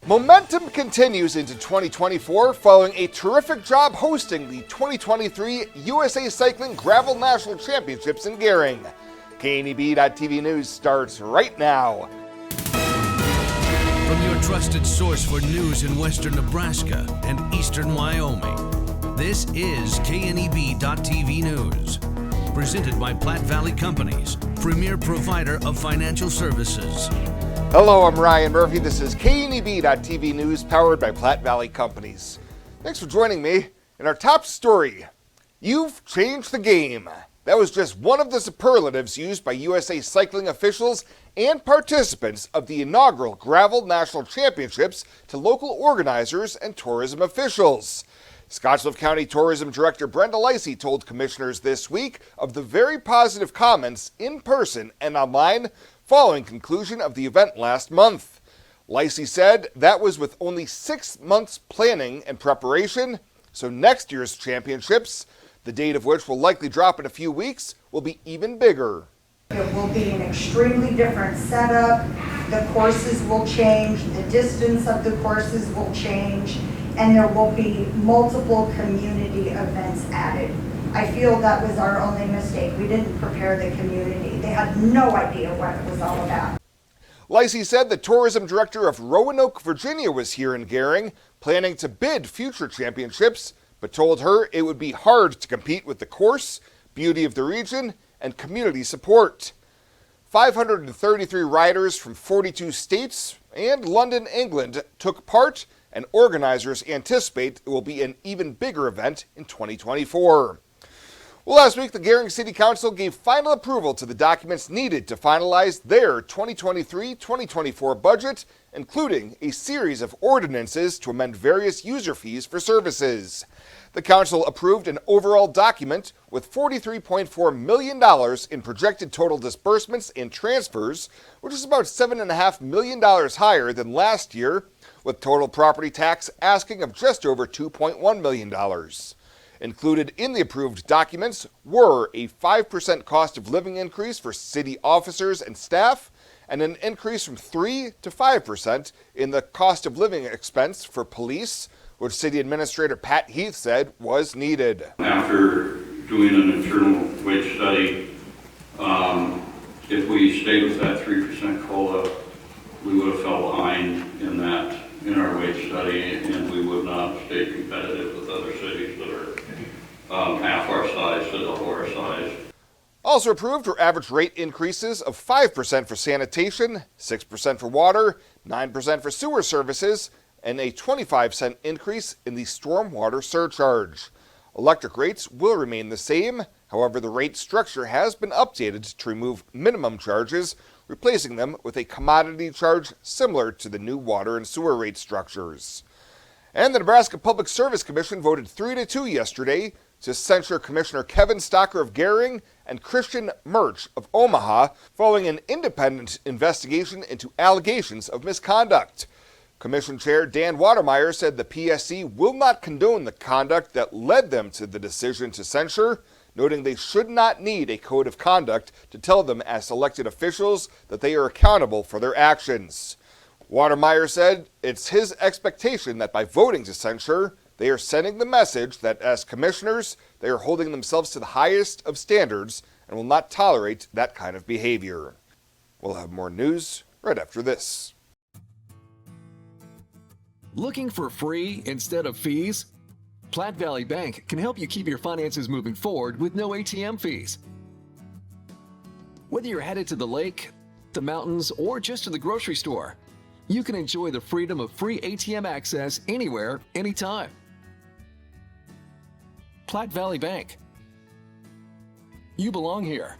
Momentum continues into 2024 following a terrific job hosting the 2023 USA Cycling Gravel National Championships in Gering. KNEB.TV News starts right now. From your trusted source for news in western Nebraska and eastern Wyoming, this is KNEB.TV News. Presented by Platte Valley Companies, premier provider of financial services. Hello, I'm Ryan Murphy. This is KNEB.TV News powered by Platte Valley Companies. Thanks for joining me. In our top story, you've changed the game. That was just one of the superlatives used by USA Cycling officials and participants of the inaugural Gravel National Championships to local organizers and tourism officials. Scottsbluff County Tourism Director Brenda Lacey told commissioners this week of the very positive comments in person and online following conclusion of the event last month. Lacey said that was with only 6 months planning and preparation, so next year's championships, the date of which will likely drop in a few weeks, will be even bigger. It will be an extremely different setup. The courses will change, the distance of the courses will change, and there will be multiple community events added. I feel that was our only mistake. We didn't prepare the community. They had no idea what it was all about. Lacey said the tourism director of Roanoke, Virginia was here in Gering, planning to bid future championships, but told her it would be hard to compete with the course, beauty of the region, and community support. 533 riders from 42 states and London, England took part, and organizers anticipate it will be an even bigger event in 2024. Well, last week, the Gering City Council gave final approval to the documents needed to finalize their 2023-2024 budget, including a series of ordinances to amend various user fees for services. The council approved an overall document with $43.4 million in projected total disbursements and transfers, which is about $7.5 million higher than last year, with total property tax asking of just over $2.1 million. Included in the approved documents were a 5% cost of living increase for city officers and staff, and an increase from 3 to 5% in the cost of living expense for police, which City Administrator Pat Heath said was needed. After doing an internal wage study, if we stayed with that 3% COLA, we would have fell behind in our wage study, and we would not have stayed competitive with other cities that are half our size to double our size. Also approved were average rate increases of 5% for sanitation, 6% for water, 9% for sewer services, and a 25-cent increase in the stormwater surcharge. Electric rates will remain the same. However, the rate structure has been updated to remove minimum charges, replacing them with a commodity charge similar to the new water and sewer rate structures. And the Nebraska Public Service Commission voted 3-2 yesterday to censure Commissioner Kevin Stocker of Gering and Christian Murch of Omaha following an independent investigation into allegations of misconduct. Commission Chair Dan Watermeyer said the PSC will not condone the conduct that led them to the decision to censure, noting they should not need a code of conduct to tell them as elected officials that they are accountable for their actions. Watermeyer said it's his expectation that by voting to censure, they are sending the message that as commissioners, they are holding themselves to the highest of standards and will not tolerate that kind of behavior. We'll have more news right after this. Looking for free instead of fees? Platte Valley Bank can help you keep your finances moving forward with no ATM fees. Whether you're headed to the lake, the mountains, or just to the grocery store, you can enjoy the freedom of free ATM access anywhere, anytime. Platte Valley Bank. You belong here.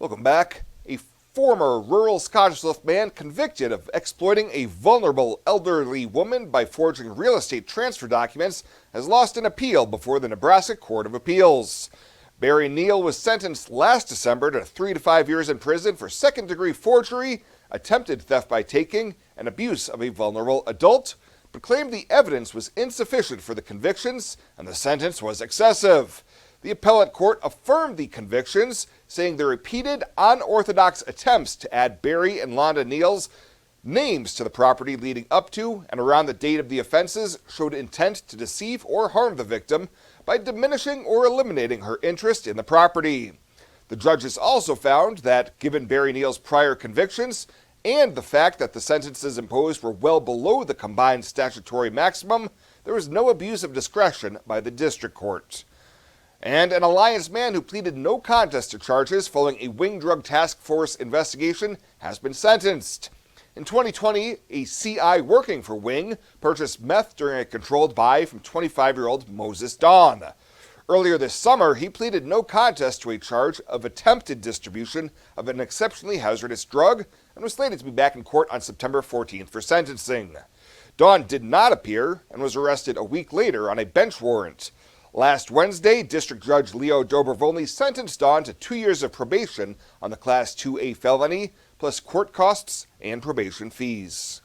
Welcome back. A former rural Scottish Lift man convicted of exploiting a vulnerable elderly woman by forging real estate transfer documents has lost an appeal before the Nebraska Court of Appeals. Barry Neal was sentenced last December to 3 to 5 years in prison for second-degree forgery, attempted theft by taking, and abuse of a vulnerable adult, but claimed the evidence was insufficient for the convictions and the sentence was excessive. The appellate court affirmed the convictions, saying the repeated unorthodox attempts to add Barry and Londa Neal's names to the property leading up to and around the date of the offenses showed intent to deceive or harm the victim by diminishing or eliminating her interest in the property. The judges also found that, given Barry Neal's prior convictions and the fact that the sentences imposed were well below the combined statutory maximum, there was no abuse of discretion by the district court. And an Alliance man who pleaded no contest to charges following a Wing Drug Task Force investigation has been sentenced. In 2020, a CI working for Wing purchased meth during a controlled buy from 25-year-old Moses Dawn. Earlier this summer, he pleaded no contest to a charge of attempted distribution of an exceptionally hazardous drug and was slated to be back in court on September 14th for sentencing. Dawn did not appear and was arrested a week later on a bench warrant. Last Wednesday, District Judge Leo Dobrovolny sentenced Dawn to 2 years of probation on the Class 2A felony, plus court costs and probation fees.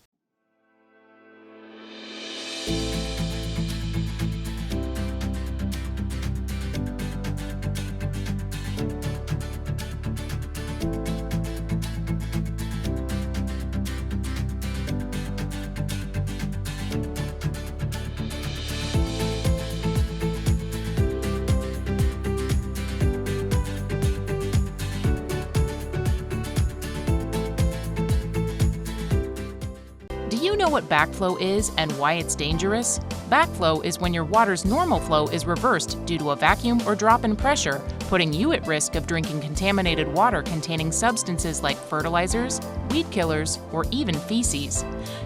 Do you know what backflow is and why it's dangerous? Backflow is when your water's normal flow is reversed due to a vacuum or drop in pressure, putting you at risk of drinking contaminated water containing substances like fertilizers, weed killers, or even feces.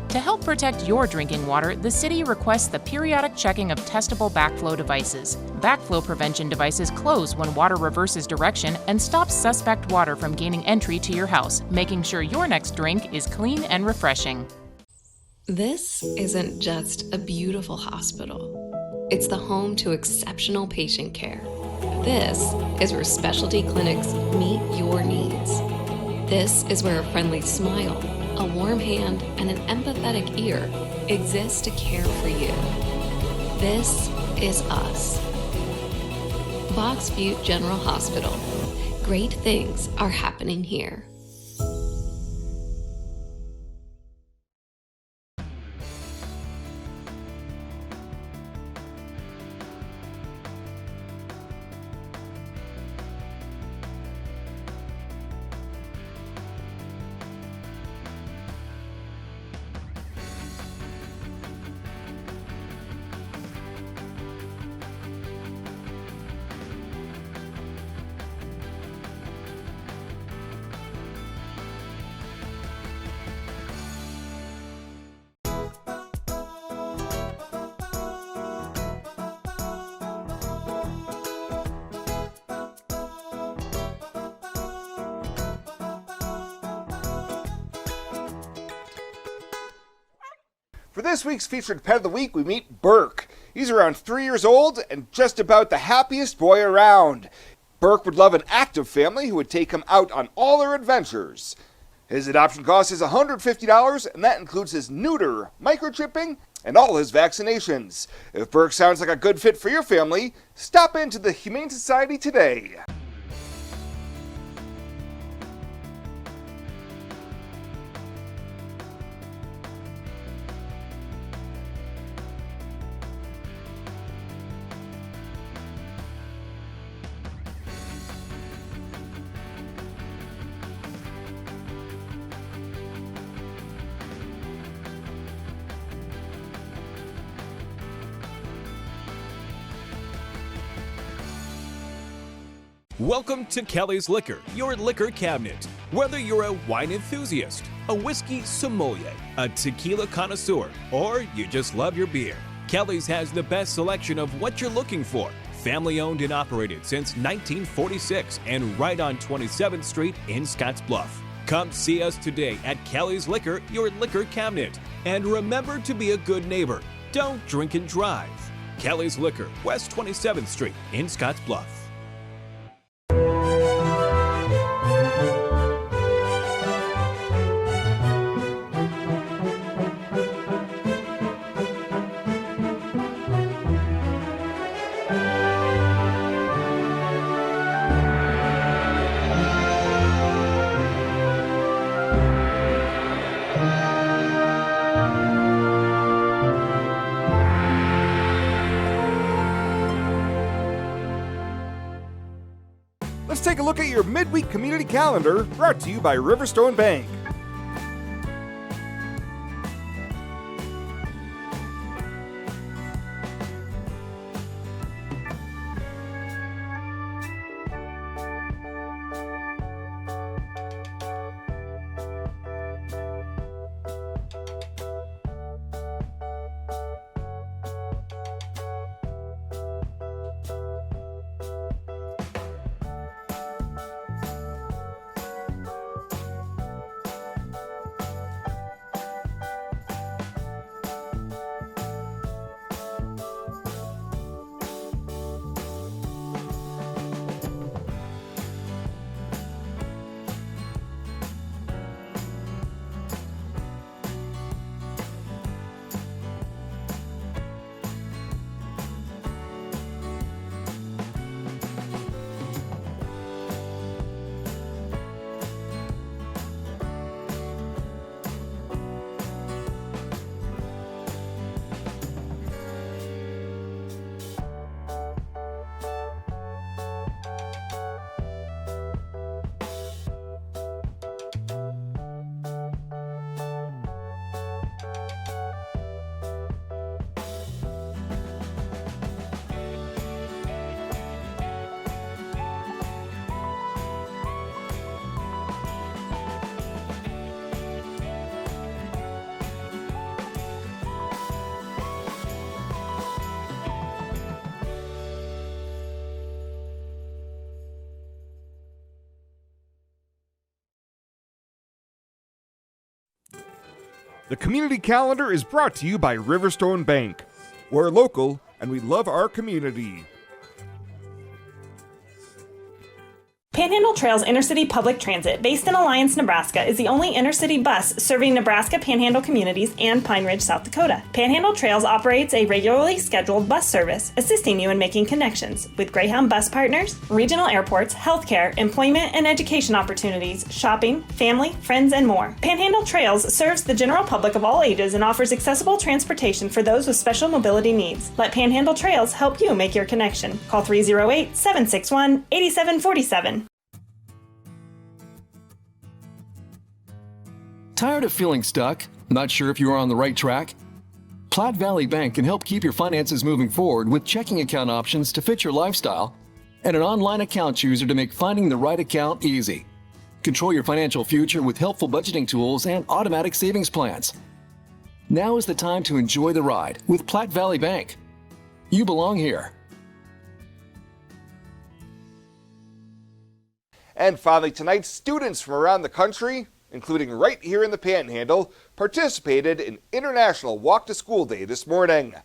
To help protect your drinking water, the city requests the periodic checking of testable backflow devices. Backflow prevention devices close when water reverses direction and stops suspect water from gaining entry to your house, making sure your next drink is clean and refreshing. This isn't just a beautiful hospital. It's the home to exceptional patient care. This is where specialty clinics meet your needs. This is where a friendly smile, a warm hand, and an empathetic ear exist to care for you. This is us. Box Butte General Hospital. Great things are happening here. For this week's featured pet of the week, we meet Burke. He's around 3 years old and just about the happiest boy around. Burke would love an active family who would take him out on all their adventures. His adoption cost is $150, and that includes his neuter, microchipping, and all his vaccinations. If Burke sounds like a good fit for your family, stop into the Humane Society today. Welcome to Kelly's Liquor, your liquor cabinet. Whether you're a wine enthusiast, a whiskey sommelier, a tequila connoisseur, or you just love your beer, Kelly's has the best selection of what you're looking for. Family owned and operated since 1946 and right on 27th Street in Scottsbluff. Come see us today at Kelly's Liquor, your liquor cabinet. And remember to be a good neighbor. Don't drink and drive. Kelly's Liquor, West 27th Street in Scottsbluff. Let's take a look at your midweek community calendar, brought to you by Riverstone Bank. The community calendar is brought to you by Riverstone Bank. We're local and we love our community. Panhandle Trails Intercity Public Transit, based in Alliance, Nebraska, is the only intercity bus serving Nebraska Panhandle communities and Pine Ridge, South Dakota. Panhandle Trails operates a regularly scheduled bus service, assisting you in making connections with Greyhound bus partners, regional airports, healthcare, employment and education opportunities, shopping, family, friends, and more. Panhandle Trails serves the general public of all ages and offers accessible transportation for those with special mobility needs. Let Panhandle Trails help you make your connection. Call 308-761-8747. Tired of feeling stuck? Not sure if you are on the right track? Platte Valley Bank can help keep your finances moving forward with checking account options to fit your lifestyle and an online account chooser to make finding the right account easy. Control your financial future with helpful budgeting tools and automatic savings plans. Now is the time to enjoy the ride with Platte Valley Bank. You belong here. And finally tonight, students from around the country, including right here in the Panhandle, participated in International Walk to School Day this morning.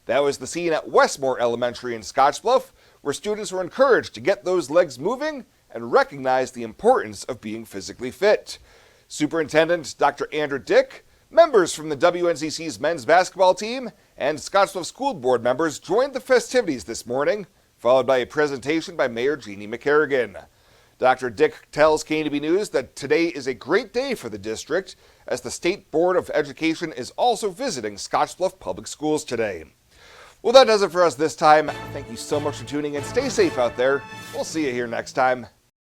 That was the scene at Westmore Elementary in Scottsbluff, where students were encouraged to get those legs moving and recognize the importance of being physically fit. Superintendent Dr. Andrew Dick, members from the WNCC's men's basketball team, and Scottsbluff School Board members joined the festivities this morning, followed by a presentation by Mayor Jeannie McCarrigan. Dr. Dick tells KNB News that today is a great day for the district, as the State Board of Education is also visiting Scottsbluff Public Schools today. Well, that does it for us this time. Thank you so much for tuning in. Stay safe out there. We'll see you here next time.